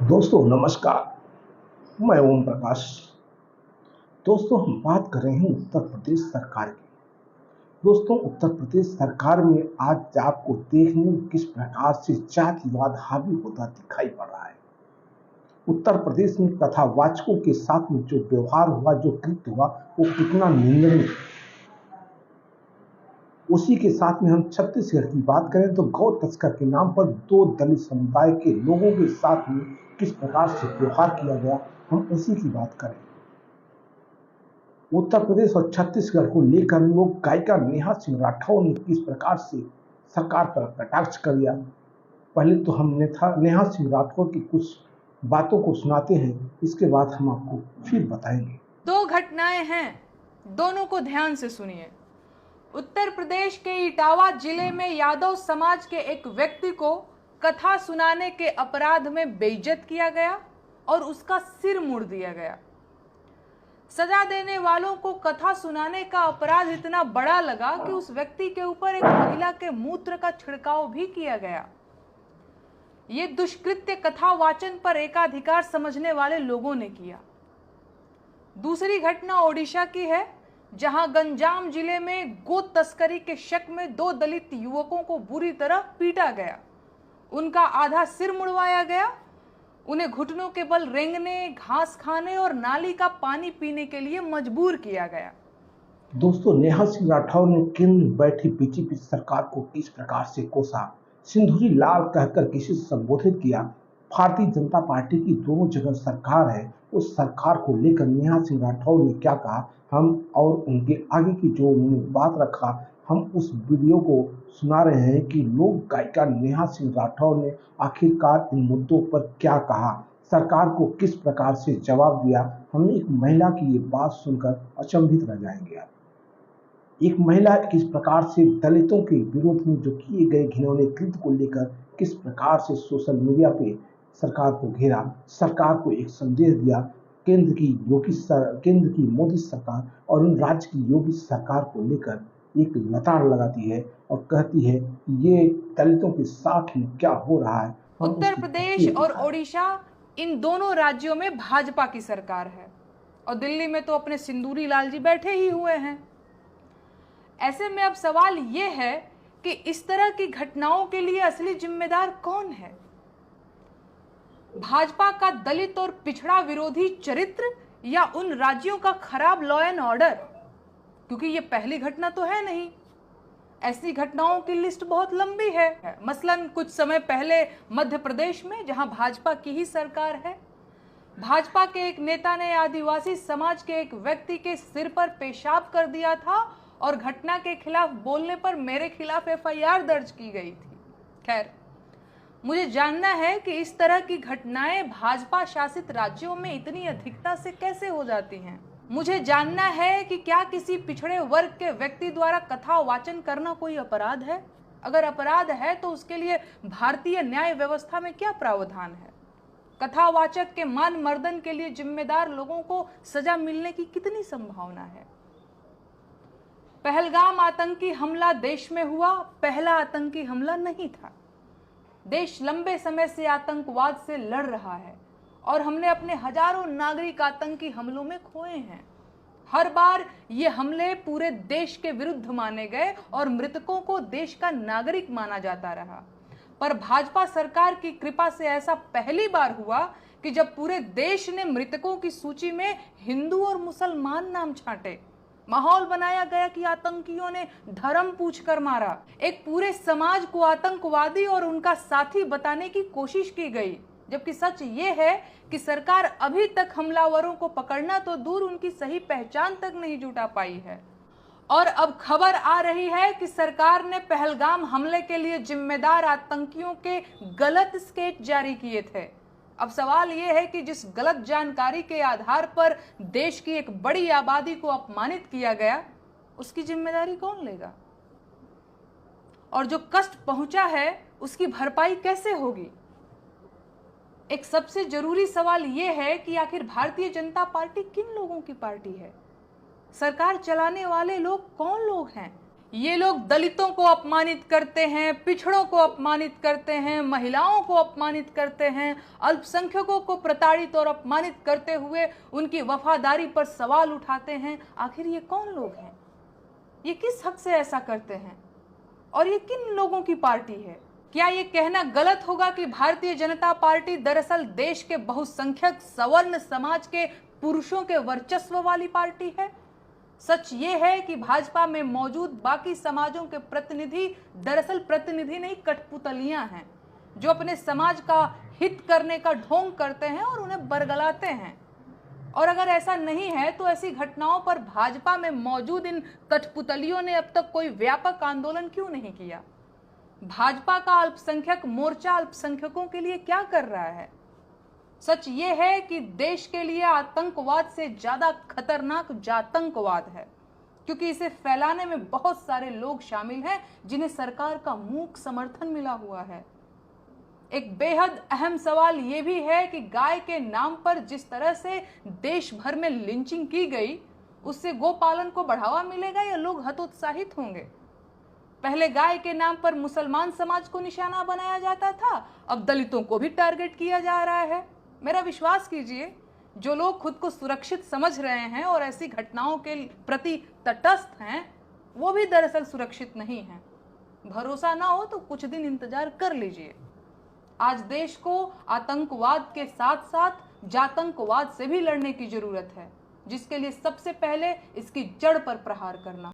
दोस्तों नमस्कार। मैं ओम प्रकाश। दोस्तों हम बात कर रहे हैं उत्तर प्रदेश सरकार की। दोस्तों उत्तर प्रदेश सरकार में आज आपको देखने में किस प्रकार से जातिवाद हावी होता दिखाई पड़ रहा है। उत्तर प्रदेश में कथावाचकों के साथ में जो व्यवहार हुआ, जो कृत्य हुआ, वो कितना निंदनीय। उसी के साथ में हम छत्तीसगढ़ की बात करें तो गौ तस्कर के नाम पर दो दलित समुदाय के लोगों के साथ में किस प्रकार से व्यवहार किया गया, हम उसी की बात करें। उत्तर प्रदेश और छत्तीसगढ़ को लेकर लोग गायिका नेहा सिंह राठौर ने किस प्रकार से सरकार पर कटाक्ष कर दिया। पहले तो हम नेहा सिंह राठौर की कुछ बातों को सुनाते हैं, इसके बाद हम आपको फिर बताएंगे। दो घटनाएं हैं, दोनों को ध्यान से सुनिए। उत्तर प्रदेश के इटावा जिले में यादव समाज के एक व्यक्ति को कथा सुनाने के अपराध में बेइज्जत किया गया और उसका सिर मुड़ दिया गया। सजा देने वालों को कथा सुनाने का अपराध इतना बड़ा लगा कि उस व्यक्ति के ऊपर एक महिला के मूत्र का छिड़काव भी किया गया। ये दुष्कृत्य कथा वाचन पर एकाधिकार समझने वाले लोगों ने किया। दूसरी घटना ओडिशा की है, जहां गंजाम जिले में गो तस्करी के शक में दो दलित युवकों को बुरी तरह पीटा गया। उनका आधा सिर मुड़वाया गया, उन्हें घुटनों के बल रेंगने, घास खाने और नाली का पानी पीने के लिए मजबूर किया गया। दोस्तों नेहा सिंह राठौर ने केंद्र में बैठी बीजेपी सरकार को किस प्रकार से कोसा, सिंदूरी लाल कहकर किसी से संबोधित किया। भारतीय जनता पार्टी की दोनों जगह सरकार है, उस सरकार को लेकर नेहा सिंह राठौर ने क्या कहा, हम और उनके आगे की जो उन्होंने बात रखा, हम उस वीडियो को सुना रहे हैं कि लोग गायिका नेहा सिंह राठौर ने आखिरकार इन मुद्दों पर क्या कहा, सरकार को किस प्रकार से जवाब दिया। हम एक महिला की ये बात सुनकर अचंभित रह जाएंगे। एक महिला किस प्रकार से दलितों के विरोध में जो किए गए घिनौने कृत्य को लेकर किस प्रकार से सोशल मीडिया पे सरकार को घेरा, सरकार को एक संदेश दिया। केंद्र की मोदी सरकार और उन राज्य की योगी सरकार को लेकर एक लताड़ लगाती है और कहती है कि ये दलितों के साथ में क्या हो रहा है। उत्तर प्रदेश और ओडिशा, इन दोनों राज्यों में भाजपा की सरकार है और दिल्ली में तो अपने सिंदूरी लाल जी बैठे ही हुए हैं। ऐसे में अब सवाल ये है कि इस तरह की घटनाओं के लिए असली जिम्मेदार कौन है? भाजपा का दलित और पिछड़ा विरोधी चरित्र या उन राज्यों का खराब लॉ एंड ऑर्डर? क्योंकि ये पहली घटना तो है नहीं, ऐसी घटनाओं की लिस्ट बहुत लंबी है। मसलन कुछ समय पहले मध्य प्रदेश में, जहां भाजपा की ही सरकार है, भाजपा के एक नेता ने आदिवासी समाज के एक व्यक्ति के सिर पर पेशाब कर दिया था और घटना के खिलाफ बोलने पर मेरे खिलाफ एफआईआर दर्ज की गई थी। खैर, मुझे जानना है कि इस तरह की घटनाएं भाजपा शासित राज्यों में इतनी अधिकता से कैसे हो जाती हैं। मुझे जानना है कि क्या किसी पिछड़े वर्ग के व्यक्ति द्वारा कथा वाचन करना कोई अपराध है? अगर अपराध है तो उसके लिए भारतीय न्याय व्यवस्था में क्या प्रावधान है? कथावाचक के मान मर्दन के लिए जिम्मेदार लोगों को सजा मिलने की कितनी संभावना है? पहलगाम आतंकी हमला देश में हुआ पहला आतंकी हमला नहीं था। देश लंबे समय से आतंकवाद से लड़ रहा है और हमने अपने हजारों नागरिक आतंकी हमलों में खोए हैं। हर बार ये हमले पूरे देश के विरुद्ध माने गए और मृतकों को देश का नागरिक माना जाता रहा। पर भाजपा सरकार की कृपा से ऐसा पहली बार हुआ कि जब पूरे देश ने मृतकों की सूची में हिंदू और मुसलमान नाम छांटे, माहौल बनाया गया कि आतंकियों ने धर्म पूछकर मारा। एक पूरे समाज को आतंकवादी और उनका साथी बताने की कोशिश की गई, जबकि सच ये है कि सरकार अभी तक हमलावरों को पकड़ना तो दूर, उनकी सही पहचान तक नहीं जुटा पाई है। और अब खबर आ रही है कि सरकार ने पहलगाम हमले के लिए जिम्मेदार आतंकियों के गलत स्केच जारी किए थे। अब सवाल यह है कि जिस गलत जानकारी के आधार पर देश की एक बड़ी आबादी को अपमानित किया गया, उसकी जिम्मेदारी कौन लेगा? और जो कष्ट पहुंचा है उसकी भरपाई कैसे होगी? एक सबसे जरूरी सवाल यह है कि आखिर भारतीय जनता पार्टी किन लोगों की पार्टी है? सरकार चलाने वाले लोग कौन लोग हैं? ये लोग दलितों को अपमानित करते हैं, पिछड़ों को अपमानित करते हैं, महिलाओं को अपमानित करते हैं, अल्पसंख्यकों को प्रताड़ित और अपमानित करते हुए उनकी वफादारी पर सवाल उठाते हैं। आखिर ये कौन लोग हैं? ये किस हक से ऐसा करते हैं? और ये किन लोगों की पार्टी है? क्या ये कहना गलत होगा कि भारतीय जनता पार्टी दरअसल देश के बहुसंख्यक सवर्ण समाज के पुरुषों के वर्चस्व वाली पार्टी है? सच ये है कि भाजपा में मौजूद बाकी समाजों के प्रतिनिधि दरअसल प्रतिनिधि नहीं, कठपुतलियां हैं, जो अपने समाज का हित करने का ढोंग करते हैं और उन्हें बरगलाते हैं। और अगर ऐसा नहीं है तो ऐसी घटनाओं पर भाजपा में मौजूद इन कठपुतलियों ने अब तक कोई व्यापक आंदोलन क्यों नहीं किया? भाजपा का अल्पसंख्यक मोर्चा अल्पसंख्यकों के लिए क्या कर रहा है? सच ये है कि देश के लिए आतंकवाद से ज्यादा खतरनाक जातंकवाद है, क्योंकि इसे फैलाने में बहुत सारे लोग शामिल हैं जिन्हें सरकार का मूक समर्थन मिला हुआ है। एक बेहद अहम सवाल यह भी है कि गाय के नाम पर जिस तरह से देश भर में लिंचिंग की गई, उससे गोपालन को बढ़ावा मिलेगा या लोग हतोत्साहित होंगे? पहले गाय के नाम पर मुसलमान समाज को निशाना बनाया जाता था, अब दलितों को भी टारगेट किया जा रहा है। मेरा विश्वास कीजिए, जो लोग खुद को सुरक्षित समझ रहे हैं और ऐसी घटनाओं के प्रति तटस्थ हैं, वो भी दरअसल सुरक्षित नहीं हैं। भरोसा ना हो तो कुछ दिन इंतजार कर लीजिए। आज देश को आतंकवाद के साथ साथ जातंकवाद से भी लड़ने की जरूरत है, जिसके लिए सबसे पहले इसकी जड़ पर प्रहार करना